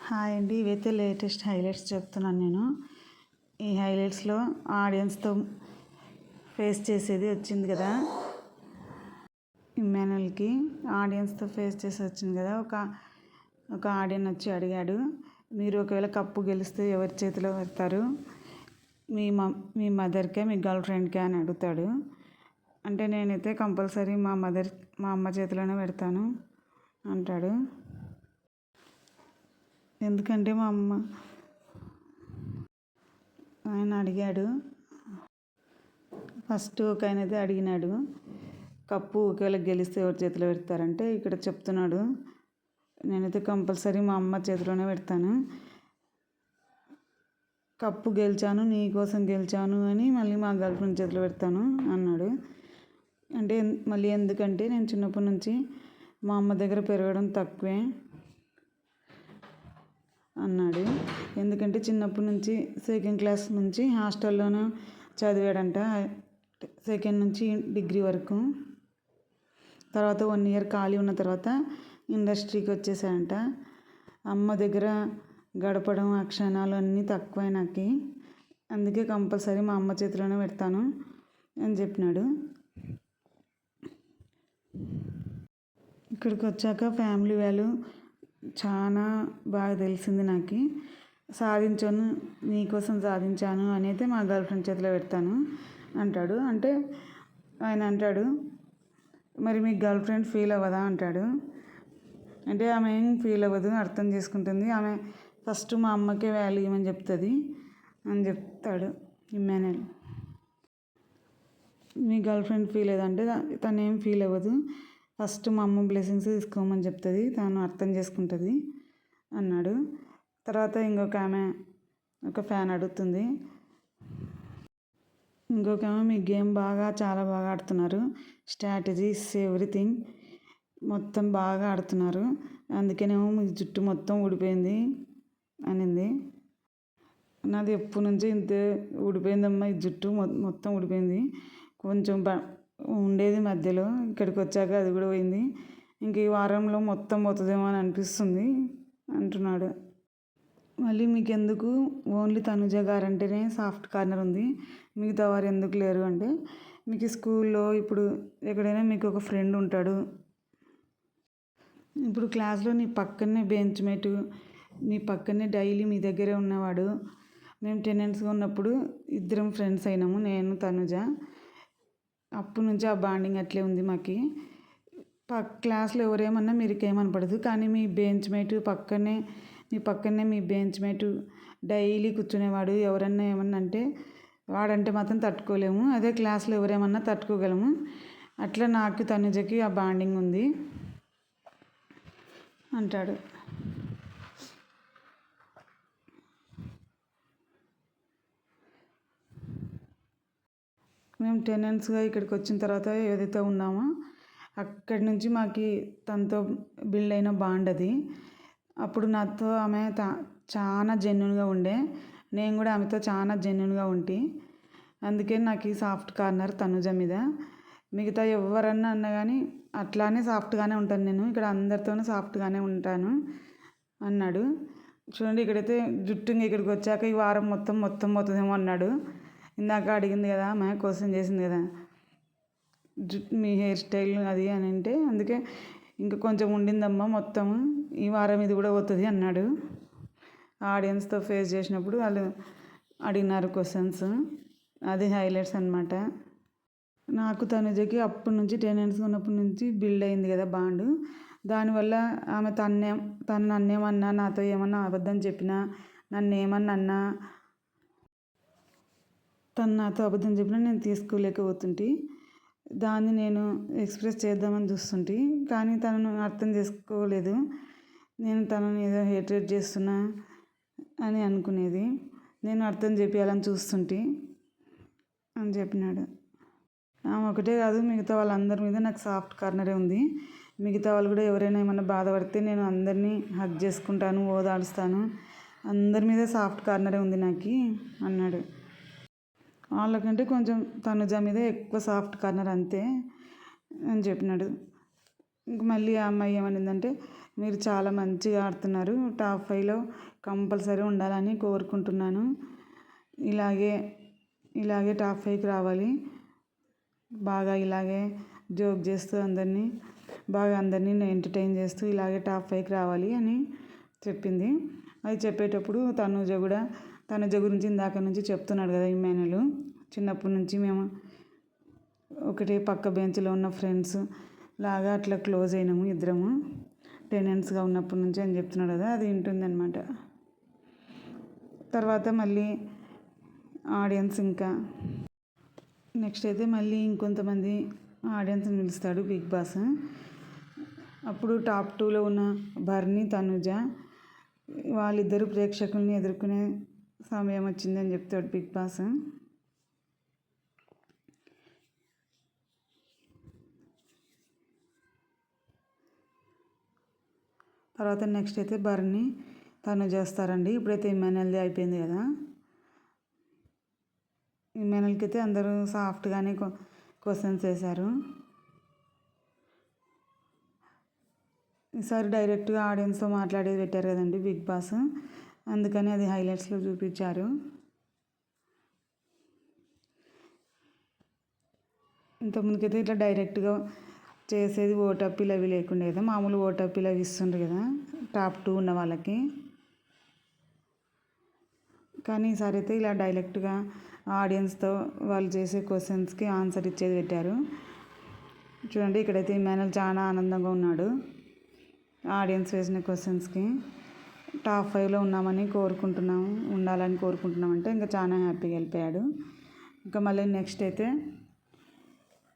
Hi అండి, ఇవైతే latest highlights చెప్తున్నాను నేను. ఈ హైలైట్స్లో ఆడియన్స్తో ఫేస్ చేసేది వచ్చింది కదా, ఇమ్మాన్యుయల్కి ఆడియన్స్తో ఫేస్ చేసి వచ్చింది కదా. ఒక ఆడియన్ వచ్చి అడిగాడు, మీరు ఒకవేళ కప్పు గెలిస్తే ఎవరి చేతిలో పెడతారు, మీ మదర్కే మీ గర్ల్ ఫ్రెండ్కే అని అడుగుతాడు. అంటే నేనైతే కంపల్సరీ మా అమ్మ చేతిలోనే పెడతాను అంటాడు. ఎందుకంటే మా అమ్మ ఆయన అడిగాడు, ఫస్ట్ ఒక ఆయన అయితే అడిగినాడు, కప్పు ఒకవేళ గెలిస్తే ఎవరి చేతిలో పెడతారంటే ఇక్కడ చెప్తున్నాడు, నేనైతే కంపల్సరీ మా అమ్మ చేతిలోనే పెడతాను. కప్పు గెలిచాను, నీ కోసం గెలిచాను అని మళ్ళీ మా గర్ల్ ఫ్రెండ్ చేతిలో పెడతాను అన్నాడు. అంటే మళ్ళీ ఎందుకంటే నేను చిన్నప్పటి నుంచి మా అమ్మ దగ్గర పెరగడం తక్కువే అన్నాడు. ఎందుకంటే చిన్నప్పటి నుంచి సెకండ్ క్లాస్ నుంచి హాస్టల్లోనే చదివాడంట, సెకండ్ నుంచి డిగ్రీ వరకు. తర్వాత 1 ఇయర్ ఖాళీ ఉన్న తర్వాత ఇండస్ట్రీకి వచ్చేసాడంట. అమ్మ దగ్గర గడపడం ఆ క్షణాలు అన్నీ తక్కువే నాకు, అందుకే కంపల్సరీ మా అమ్మ చేతిలోనే పెడతాను అని చెప్పినాడు. ఇక్కడికి వచ్చాక ఫ్యామిలీ వాల్యూ చాలా బాగా తెలిసింది నాకు. సాధించాను, నీకోసం సాధించాను అని అయితే మా గర్ల్ ఫ్రెండ్ చేతిలో పెడతాను అంటాడు. అంటే ఆయన అంటాడు, మరి మీ గర్ల్ ఫ్రెండ్ ఫీల్ అవ్వదా అంటాడు. అంటే ఆమె ఏం ఫీల్ అవ్వదు, అర్థం చేసుకుంటుంది, ఆమె ఫస్ట్ మా అమ్మకే వాల్యూ ఇవ్వమని చెప్తుంది అని చెప్తాడు ఇమ్మాన్యుయల్. మీ గర్ల్ ఫ్రెండ్ ఫీల్ అయ్యేదంటే తను ఏం ఫీల్ అవ్వదు, ఫస్ట్ మా అమ్మ బ్లెస్సింగ్స్ తీసుకోమని చెప్తుంది, తను అర్థం చేసుకుంటుంది అన్నాడు. తర్వాత ఇంకొక ఆమె, ఒక ఫ్యాన్ అడుగుతుంది, ఇంకొక ఆమె మీ గేమ్ చాలా బాగా ఆడుతున్నారు, స్ట్రాటజీస్ ఎవ్రీథింగ్ మొత్తం బాగా ఆడుతున్నారు, అందుకేనేమో మీ జుట్టు మొత్తం ఊడిపోయింది అనింది. నాది ఎప్పటి నుంచి ఇంతే ఊడిపోయిందమ్మా, ఈ జుట్టు మొత్తం ఊడిపోయింది, కొంచెం ఉండేది మధ్యలో, ఇక్కడికి వచ్చాక అది కూడా పోయింది, ఇంక ఈ వారంలో మొత్తం పోతుందేమో అని అనిపిస్తుంది అంటున్నాడు. మళ్ళీ మీకు ఎందుకు ఓన్లీ తనుజ గారు అంటేనే సాఫ్ట్ కార్నర్ ఉంది, మిగతా వారు ఎందుకు లేరు అంటే, మీకు స్కూల్లో ఇప్పుడు ఎక్కడైనా మీకు ఒక ఫ్రెండ్ ఉంటాడు, ఇప్పుడు క్లాస్లో నీ పక్కనే బెంచ్ మేట్, నీ పక్కనే డైలీ మీ దగ్గరే ఉన్నవాడు, మేము టెనెంట్స్గా ఉన్నప్పుడు ఇద్దరం ఫ్రెండ్స్ అయినాము, నేను తనుజ, అప్పటి నుంచి ఆ బాండింగ్ అట్లే ఉంది మాకు. క్లాస్లో ఎవరేమన్నా మీరుకేమనపడదు, కానీ మీ పక్కనే మీ బెంచ్ మేట్ డైలీ కూర్చునేవాడు, ఎవరన్నా ఏమన్నా అంటే వాడంటే మాత్రం తట్టుకోలేము, అదే క్లాస్లో ఎవరేమన్నా తట్టుకోగలము, అట్లా నాకు తనుజకి ఆ బాండింగ్ ఉంది అంటాడు. మేము టెనెంట్స్గా ఇక్కడికి వచ్చిన తర్వాత ఏదైతే ఉన్నామో అక్కడి నుంచి మాకు తనతో బిల్డ్ అయిన బాండ్ అది. అప్పుడు నాతో ఆమె చాలా జెన్యున్గా ఉండే, నేను కూడా ఆమెతో చాలా జెన్యున్గా ఉంటి, అందుకే నాకు ఈ సాఫ్ట్ కార్నర్ తనుజ మీద. మిగతా ఎవరన్నా అన్నా కానీ అట్లానే సాఫ్ట్గానే ఉంటాను నేను, ఇక్కడ అందరితోనూ సాఫ్ట్గానే ఉంటాను అన్నాడు. చూడండి, ఇక్కడైతే జుట్టు ఇక్కడికి వచ్చాక ఈ వారం మొత్తం పోతుందేమో అన్నాడు. ఇందాక అడిగింది కదా, ఆమె క్వశ్చన్ చేసింది కదా, మీ హెయిర్ స్టైల్ అది అని అంటే, అందుకే ఇంకా కొంచెం ఉండిందమ్మా మొత్తం, ఈ వారం ఇది కూడా పోతుంది అన్నాడు. ఆడియన్స్తో ఫేస్ చేసినప్పుడు వాళ్ళు అడిగినారు క్వశ్చన్స్, అది హైలైట్స్ అనమాట. నాకు తనుజకి అప్పటి నుంచి టెనెంట్స్గా ఉన్నప్పటి నుంచి బిల్డ్ అయింది కదా బాండ్, దానివల్ల ఆమె తను నన్నేమన్నా, నాతో ఏమన్నా అబద్ధం చెప్పినా, నన్ను ఏమన్నా అన్నా, తను నాతో అబద్ధం చెప్పినా నేను తీసుకోలేకపోతుంటే, దాన్ని నేను ఎక్స్ప్రెస్ చేద్దామని చూస్తుంటే, కానీ తనను అర్థం చేసుకోలేదు, నేను తనని ఏదో హేట్రేట్ చేస్తున్నా అని అనుకునేది, నేను అర్థం చేయాలని చూస్తుంటే అని చెప్పినాడు. ఆమె ఒకటే కాదు, మిగతా వాళ్ళందరి మీద నాకు సాఫ్ట్ కార్నరే ఉంది, మిగతా వాళ్ళు కూడా ఎవరైనా ఏమన్నా బాధపడితే నేను అందరినీ హగ్ చేసుకుంటాను, ఓదాడుస్తాను, అందరి మీద సాఫ్ట్ కార్నరే ఉంది నాకు అన్నాడు. వాళ్ళకంటే కొంచెం తనుజ మీద ఎక్కువ సాఫ్ట్ కార్నర్ అంతే అని చెప్పినాడు. ఇంక మళ్ళీ ఆ అమ్మాయి ఏమనిందంటే, మీరు చాలా మంచిగా ఆడుతున్నారు. టాప్ 5లో కంపల్సరీ ఉండాలని కోరుకుంటున్నాను. ఇలాగే ఇలాగే టాప్ 5కి రావాలి. బాగా ఇలాగే జోక్ చేస్తూ అందరినీ ఎంటర్టైన్ చేస్తూ ఇలాగే టాప్ 5కి రావాలి అని చెప్పింది. అది చెప్పేటప్పుడు తనుజ గురించి ఇందాక నుంచి చెప్తున్నాడు కదా ఇమ్మాన్యుల్. చిన్నప్పటి నుంచి మేము ఒకటే పక్క బెంచ్లో ఉన్న ఫ్రెండ్స్ లాగా అట్లా క్లోజ్ అయినాము ఇద్దరము, టెనెంట్స్గా ఉన్నప్పటి నుంచి అని చెప్తున్నాడు కదా, అది వింటుందన్నమాట. తర్వాత మళ్ళీ ఆడియన్స్ ఇంకా నెక్స్ట్ అయితే మళ్ళీ ఇంకొంతమంది ఆడియన్స్ని పిలుస్తాడు బిగ్ బాస్. అప్పుడు టాప్ 2లో ఉన్న బర్నీ, తనుజ వాళ్ళిద్దరు ప్రేక్షకుల్ని ఎదుర్కొనే సమయం వచ్చిందని చెప్తాడు బిగ్ బాస్. తర్వాత నెక్స్ట్ అయితే బర్నీ, తనుజ వస్తారండి. ఇప్పుడైతే ఇమ్మాన్యుల్ది అయిపోయింది కదా. ఇమ్మాన్యుల్కి అయితే అందరూ సాఫ్ట్గానే క్వశ్చన్స్ వేశారు. ఈసారి డైరెక్ట్గా ఆడియన్స్తో మాట్లాడేది పెట్టారు కదండి బిగ్ బాస్, అందుకని అది హైలైట్స్లో చూపించారు. ఇంతకుముందుకైతే ఇట్లా డైరెక్ట్గా చేసేది ఓటప్పిలు అవి లేకుండా కదా, మామూలు ఓటప్పిలు అవి ఇస్తుండ్రు కదా టాప్ 2 ఉన్న వాళ్ళకి. కానీ ఈసారి అయితే ఇలా డైరెక్ట్గా ఆడియన్స్తో వాళ్ళు చేసే క్వశ్చన్స్కి ఆన్సర్ ఇచ్చేది పెట్టారు. చూడండి, ఇక్కడైతే ఇమ్మాన్యుల్ చాలా ఆనందంగా ఉన్నాడు ఆడియన్స్ వేసిన క్వశ్చన్స్కి. టాప్ 5లో ఉండాలని కోరుకుంటున్నాం అంటే ఇంకా చాలా హ్యాపీగా వెళ్ళిపోయాడు. ఇంకా మళ్ళీ నెక్స్ట్ అయితే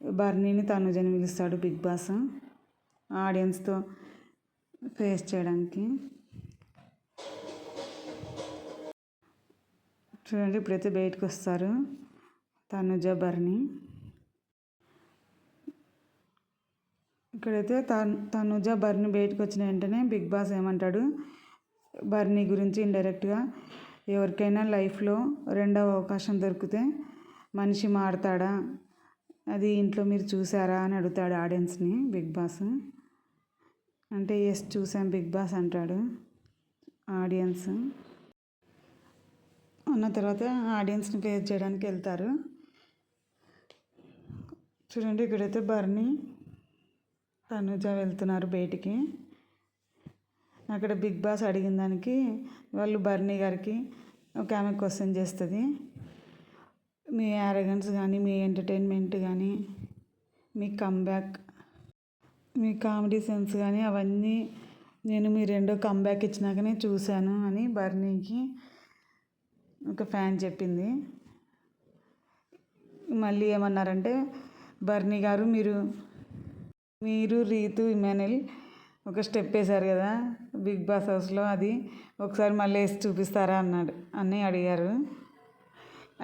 బర్నీని, తనుజని పిలుస్తాడు బిగ్ బాస్ ఆడియన్స్తో ఫేస్ చేయడానికి. చూడండి, ఇప్పుడైతే బయటకు వస్తారు తనుజ, బర్నీ. ఇక్కడైతే తనుజ, బర్నీ బయటకు వచ్చిన వెంటనే బిగ్ బాస్ ఏమంటాడు, బర్నీ గురించి ఇండైరెక్ట్గా ఎవరికైనా లైఫ్లో రెండవ అవకాశం దొరికితే మనిషి మారతాడా, అది ఇంట్లో మీరు చూసారా అని అడుగుతాడు ఆడియన్స్ని బిగ్ బాస్. అంటే ఎస్ చూసాం బిగ్ బాస్ అంటాడు ఆడియన్స్. అన్న తర్వాత ఆడియన్స్ని ఫేస్ చేయడానికి వెళ్తారు. చూడండి, ఇక్కడైతే బర్నీ, తనుజ వెళ్తున్నారు బయటికి. అక్కడ బిగ్ బాస్ అడిగిన దానికి వాళ్ళు బర్నీ గారికి ఒక ఆమె క్వశ్చన్ చేస్తుంది, మీ యారగెన్స్ కానీ, మీ ఎంటర్టైన్మెంట్ కానీ, మీ కమ్బ్యాక్, మీ కామెడీ సెన్స్ కానీ అవన్నీ నేను మీ రెండో కమ్బ్యాక్ ఇచ్చినాకనే చూశాను అని బర్నీకి ఒక ఫ్యాన్ చెప్పింది. మళ్ళీ ఏమన్నారంటే, బర్నీ గారు మీరు రీతు, ఇమ్మాన్యుల్ ఒక స్టెప్ వేశారు కదా బిగ్ బాస్ హౌస్లో, అది ఒకసారి మళ్ళీ వేసి చూపిస్తారా అని అడిగారు.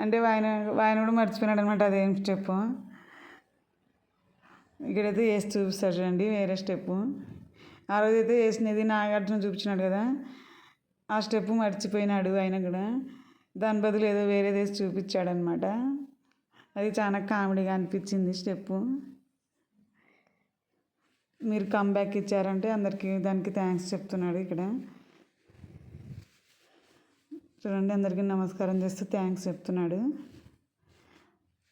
అంటే ఆయన కూడా మర్చిపోయినాడు అనమాట అదేం స్టెప్. ఇక్కడైతే వేసి చూపిస్తాడు చూడండి వేరే స్టెప్పు. ఆ రోజైతే వేసినది నాగార్జున చూపించినాడు కదా, ఆ స్టెప్ మర్చిపోయినాడు ఆయన కూడా. దాని బదులు ఏదో వేరేది వేసి చూపించాడు అనమాట. అది చాలా కామెడీగా అనిపించింది స్టెప్పు. మీరు కమ్బ్యాక్ ఇచ్చారంటే అందరికీ దానికి థ్యాంక్స్ చెప్తున్నాడు ఇక్కడ. చూడండి, అందరికీ నమస్కారం చేస్తూ థ్యాంక్స్ చెప్తున్నాడు.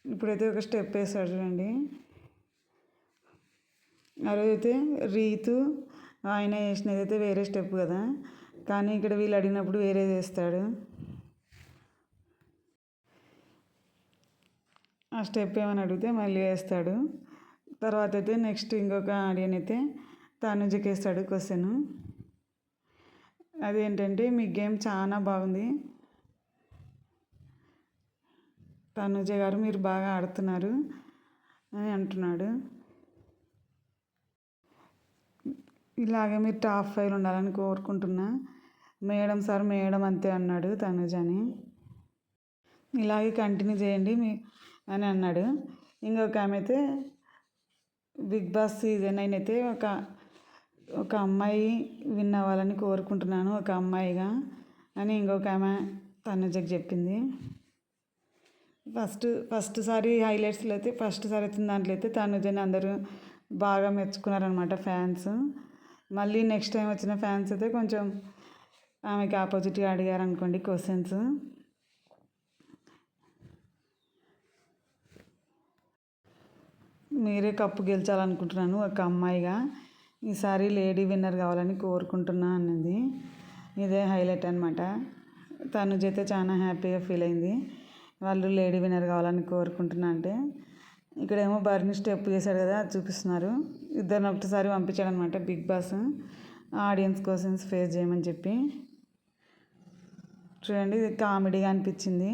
ఇప్పుడైతే ఒక స్టెప్ వేస్తాడు చూడండి. ఆ రోజైతే రీతు ఆయన వేసినది అయితే వేరే స్టెప్ కదా, కానీ ఇక్కడ వీళ్ళు అడిగినప్పుడు వేరేది వేస్తాడు. ఆ స్టెప్ ఏమని అడిగితే మళ్ళీ వేస్తాడు. తర్వాత అయితే నెక్స్ట్ ఇంకొక ఆడియన్ అయితే తనుజకి వేస్తాడు క్వశ్చన్. అదేంటంటే, మీ గేమ్ చాలా బాగుంది తనుజ గారు, మీరు బాగా ఆడుతున్నారు అని అంటున్నాడు. ఇలాగే మీరు టాప్ 5లో ఉండాలని కోరుకుంటున్నా మేడం సార్, మేడం అంతే అన్నాడు తనుజని. ఇలాగే కంటిన్యూ చేయండి అని అన్నాడు. ఇంకొక ఆమె అయితే బిగ్ బాస్ సీజన్ 9 అయితే ఒక అమ్మాయి విన్ అవ్వాలని కోరుకుంటున్నాను ఒక అమ్మాయిగా అని ఇంకొక ఆమె తనుజకి చెప్పింది. ఫస్ట్ సారి హైలైట్స్లో అయితే ఫస్ట్ సారి వచ్చిన దాంట్లో అయితే తనుజని అందరూ బాగా మెచ్చుకున్నారనమాట ఫ్యాన్స్. మళ్ళీ నెక్స్ట్ టైం వచ్చిన ఫ్యాన్స్ అయితే కొంచెం ఆమెకి ఆపోజిట్గా అడిగారు అనుకోండి క్వశ్చన్స్. మీరే కప్పు గెలిచాలనుకుంటున్నాను ఒక అమ్మాయిగా, ఈసారి లేడీ విన్నర్ కావాలని కోరుకుంటున్నా అన్నది. ఇదే హైలైట్ అనమాట. తనుజ అయితే చాలా హ్యాపీగా ఫీల్ అయింది, వాళ్ళు లేడీ విన్నర్ కావాలని కోరుకుంటున్నా అంటే. ఇక్కడేమో బర్ని స్టెప్ చేశాడు కదా, అది చూపిస్తున్నారు. ఇద్దరిని ఒకటిసారి పంపించాడు అనమాట Bigg Boss, audience questions face చేయమని చెప్పి. చూడండి, ఇది కామెడీగా అనిపించింది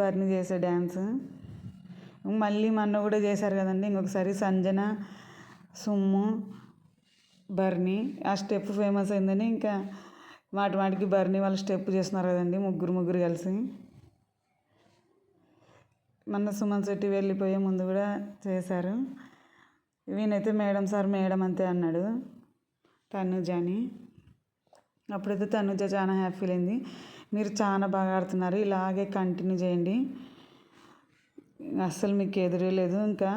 బర్ని చేసే డ్యాన్స్. మళ్ళీ మొన్న కూడా చేశారు కదండి ఇంకొకసారి సంజన, సుమ్ము, బర్ని. ఆ స్టెప్ ఫేమస్ అయిందని ఇంకా వాటికి బర్ని వాళ్ళు స్టెప్ చేస్తున్నారు కదండి ముగ్గురు కలిసి. మొన్న సుమన్ శెట్టి వెళ్ళిపోయే ముందు కూడా చేశారు. ఈయనైతే మేడం సార్ మేడం అంతే అన్నాడు తనుజని. అప్పుడైతే తనుజ చాలా హ్యాపీ ఫీల్ అయింది. మీరు చాలా బాగా ఆడుతున్నారు, ఇలాగే కంటిన్యూ చేయండి, అస్సలు మీకు ఎదురే లేదు, ఇంకా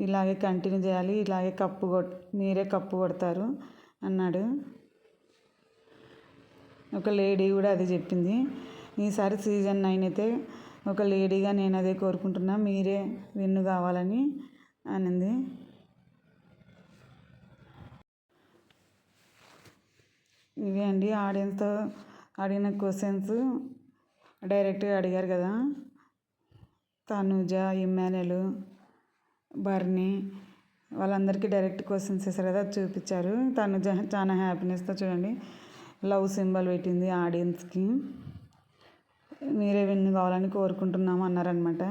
ఇలాగే కంటిన్యూ చేయాలి, ఇలాగే మీరే కప్పు కొడతారు అన్నాడు. ఒక లేడీ కూడా అది చెప్పింది. ఈసారి సీజన్ 9 అయితే ఒక లేడీగా నేను అదే కోరుకుంటున్నా, మీరే విన్ను కావాలని అనింది. ఇవే అండి ఆడియన్స్తో అడిగిన క్వశ్చన్స్, డైరెక్ట్గా అడిగారు కదా తనుజ, ఇమ్మాన్యుల్, బర్ని, వాళ్ళందరికీ డైరెక్ట్ క్వశ్చన్స్ వేశారు కదా, అది చూపించారు. తనుజ చాలా హ్యాపీనెస్తో చూడండి లవ్ సింబల్ పెట్టింది ఆడియన్స్కి, మీరే విన్ కావాలని కోరుకుంటున్నాము అన్నారనమాట.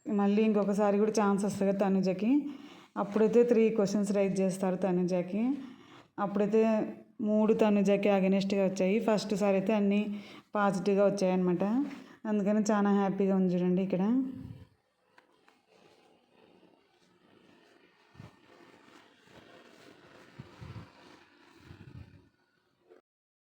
మళ్ళీ ఇంకొకసారి కూడా ఛాన్స్ వస్తుంది కదా తనుజకి, అప్పుడైతే 3 క్వశ్చన్స్ రైజ్ చేస్తారు తనుజకి. అప్పుడైతే 3 తనుజకి అగెనిస్ట్గా వచ్చాయి, ఫస్ట్ సారి అయితే అన్నీ పాజిటివ్గా వచ్చాయి అనమాట. అందుకని చాలా హ్యాపీగా ఉంది చూడండి ఇక్కడ.